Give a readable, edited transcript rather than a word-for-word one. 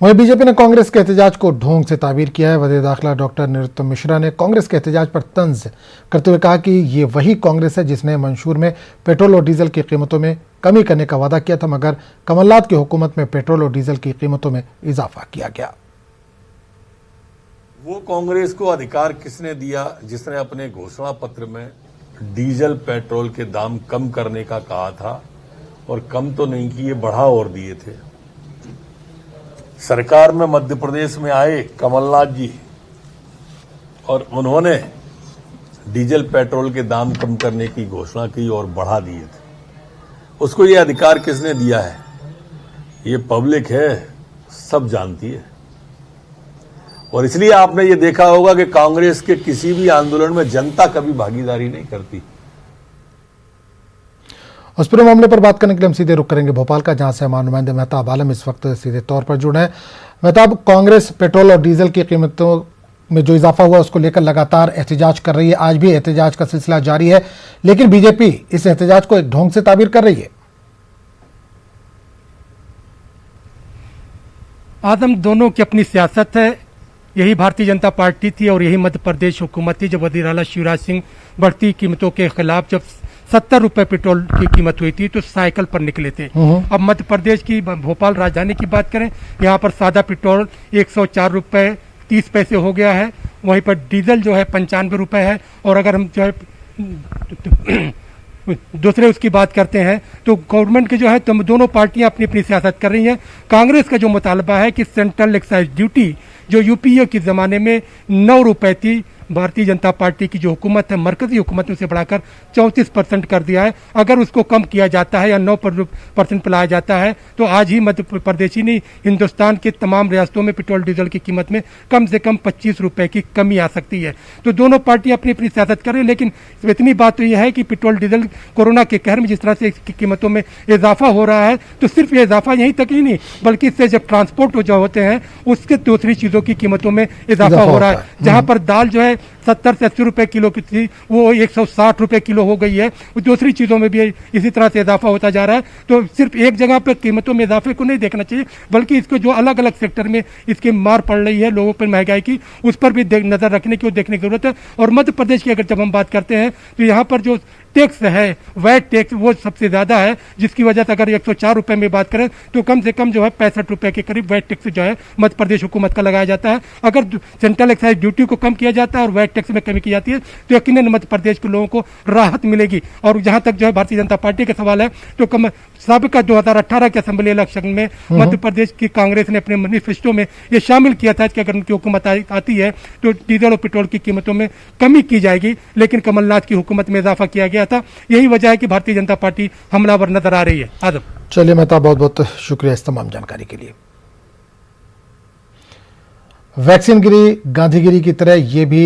वहीं बीजेपी ने कांग्रेस के एहतजाज को ढोंग से ताबीर किया है। वज़ीर दाखिला डॉक्टर नरोत्तम मिश्रा ने कांग्रेस के एहतजाज पर तंज करते हुए कहा कि ये वही कांग्रेस है जिसने मंशूर में पेट्रोल और डीजल की कीमतों में कमी करने का वादा किया था, मगर कमलनाथ की हुकूमत में पेट्रोल और डीजल की कीमतों में इजाफा किया गया। वो कांग्रेस को अधिकार किसने दिया जिसने अपने घोषणा पत्र में डीजल पेट्रोल के दाम कम करने का कहा था और कम तो नहीं किए, बढ़ा और दिए थे। सरकार में मध्य प्रदेश में आए कमलनाथ जी और उन्होंने डीजल पेट्रोल के दाम कम करने की घोषणा की और बढ़ा दिए थे। उसको ये अधिकार किसने दिया है? ये पब्लिक है, सब जानती है। और इसलिए आपने ये देखा होगा कि कांग्रेस के किसी भी आंदोलन में जनता कभी भागीदारी नहीं करती। उस पूरे मामले पर बात करने के लिए हम सीधे रुक करेंगे भोपाल का, जहां से हमारे नुमाइंदे मेहताब आलम इस वक्त सीधे तौर पर जुड़े हैं। मेहताब, कांग्रेस पेट्रोल और डीजल की कीमतों में जो इजाफा हुआ उसको लेकर लगातार एहतजाज कर रही है। आज भी एहतजाज का सिलसिला जारी है, लेकिन बीजेपी इस एहतजाज को एक ढोंग से ताबीर कर रही है। आदम, दोनों की अपनी सियासत है। यही भारतीय जनता पार्टी थी और यही मध्य प्रदेश हुकूमत थी जब वज़ीर आला शिवराज सिंह बढ़ती कीमतों के खिलाफ जब 70 रुपए पेट्रोल की कीमत हुई थी तो साइकिल पर निकले थे। अब मध्य प्रदेश की भोपाल राजधानी की बात करें, यहाँ पर सादा पेट्रोल 104 रुपए 30 पैसे हो गया है। वहीं पर डीजल जो है 95 रुपए है। और अगर हम जो है दूसरे उसकी बात करते हैं तो गवर्नमेंट के जो है दोनों पार्टियां अपनी अपनी सियासत कर रही हैं। कांग्रेस का जो मुतालबा है कि सेंट्रल एक्साइज ड्यूटी जो यूपीए के ज़माने में 9 रुपए थी, भारतीय जनता पार्टी की जो हुकूमत है मरकजी हुकूमत ने उसे बढ़ाकर 34% कर दिया है। अगर उसको कम किया जाता है या 9% पर लाया जाता है तो आज ही मध्य प्रदेश ही नहीं, हिंदुस्तान के तमाम रियासतों में पेट्रोल डीजल की कीमत में कम से कम 25 रुपए की कमी आ सकती है। तो दोनों पार्टियां अपनी अपनी सियासत कर रही है, लेकिन इतनी बात तो यह है कि पेट्रोल डीजल कोरोना के कहर में जिस तरह से इसकी कीमतों में इजाफा हो रहा है, तो सिर्फ ये इजाफा यहीं तक ही नहीं बल्कि इससे जब ट्रांसपोर्ट जो होते हैं उसके दूसरी चीज़ों की कीमतों में इजाफा हो रहा है। जहाँ पर दाल जो है 70 से 80 रुपए किलो की थी वो 160 रुपए किलो हो गई है। दूसरी चीज़ों में भी इसी तरह से इजाफा होता जा रहा है। तो सिर्फ एक जगह पर कीमतों में इजाफे को नहीं देखना चाहिए, बल्कि इसको जो अलग अलग सेक्टर में इसकी मार पड़ रही है लोगों पर महंगाई की, उस पर भी नजर रखने की और देखने की जरूरत है। और मध्य प्रदेश की अगर जब हम बात करते हैं तो यहाँ पर जो टैक्स है, वैट टैक्स, वो सबसे ज़्यादा है, जिसकी वजह से अगर 104 रुपए में बात करें तो कम से कम जो है 65 रुपए के करीब वैट टैक्स जो है मध्य प्रदेश हुकूमत का लगाया जाता है। अगर सेंट्रल एक्साइज ड्यूटी को कम किया जाता है और वैट टैक्स में कमी की जाती है तो यकीनन मध्य प्रदेश के लोगों को राहत मिलेगी। और जहां तक जो है भारतीय जनता पार्टी का सवाल है तो साबिका 2018 के असेंबली इलेक्शन में मध्य प्रदेश की कांग्रेस ने अपने मैनिफेस्टो में ये शामिल किया था कि अगर उनकी हुकूमत आती है तो डीजल और पेट्रोल की कीमतों में कमी की जाएगी, लेकिन कमलनाथ की हुकूमत में इजाफा किया गया था। यही वजह है कि भारतीय जनता पार्टी हमलावर नजर आ रही है। आदम, चलिए मेहता, बहुत बहुत शुक्रिया इस तमाम जानकारी के लिए। वैक्सीन गिरी गांधीगिरी की तरह ये भी